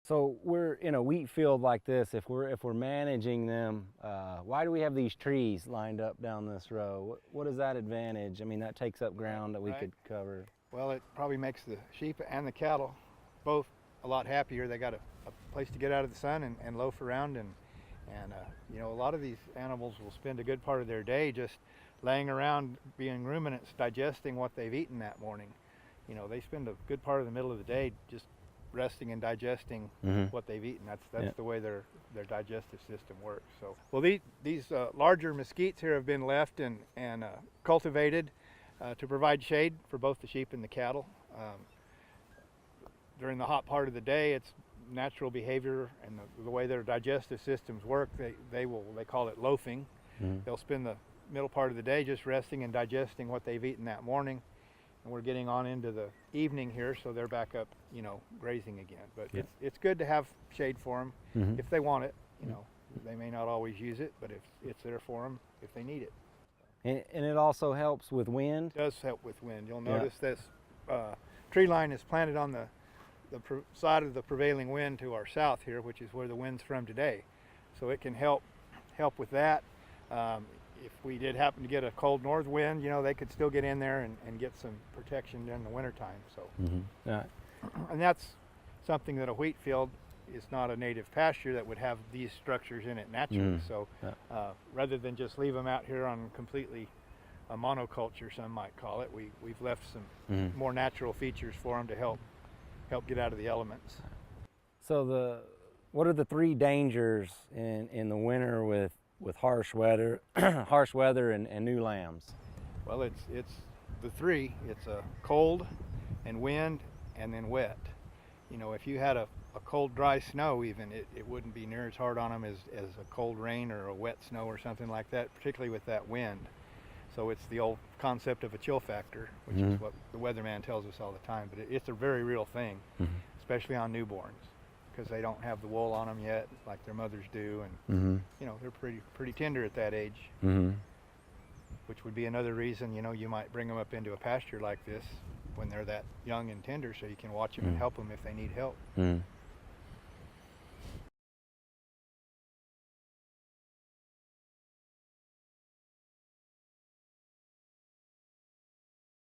So we're in a wheat field like this. If we're managing them, why do we have these trees lined up down this row? What is that advantage? I mean, that takes up ground that we could cover. Well, it probably makes the sheep and the cattle both a lot happier. They got a place to get out of the sun and loaf around, and you know, a lot of these animals will spend a good part of their day just laying around being ruminants, digesting what they've eaten that morning. You know, they spend a good part of the middle of the day just resting and digesting what they've eaten. That's the way their digestive system works. So, well, these larger mesquites here have been left and cultivated to provide shade for both the sheep and the cattle. During the hot part of the day, it's natural behavior, and the way their digestive systems work, they call it loafing. They'll spend the middle part of the day just resting and digesting what they've eaten that morning. And we're getting on into the evening here, so they're back up, you know, grazing again. But it's good to have shade for them if they want it. You know, they may not always use it, but if it's there for them if they need it. And it also helps with wind? It does help with wind. You'll notice this tree line is planted on the side of the prevailing wind to our south here, which is where the wind's from today. So it can help with that. If we did happen to get a cold north wind, you know, they could still get in there and get some protection during the wintertime. So, and that's something that a wheat field is not a native pasture that would have these structures in it naturally. So rather than just leave them out here on completely a monoculture, some might call it, we've left some more natural features for them to help get out of the elements. So what are the three dangers in the winter with harsh weather, and new lambs? Well, it's the three. It's a cold and wind and then wet. You know, if you had a cold, dry snow even, it wouldn't be near as hard on them as a cold rain or a wet snow or something like that, particularly with that wind. So it's the old concept of a chill factor, which is what the weatherman tells us all the time, but it's a very real thing, especially on newborns, because they don't have the wool on them yet like their mothers do, and you know, they're pretty tender at that age, which would be another reason, you know, you might bring them up into a pasture like this when they're that young and tender, so you can watch them and help them if they need help.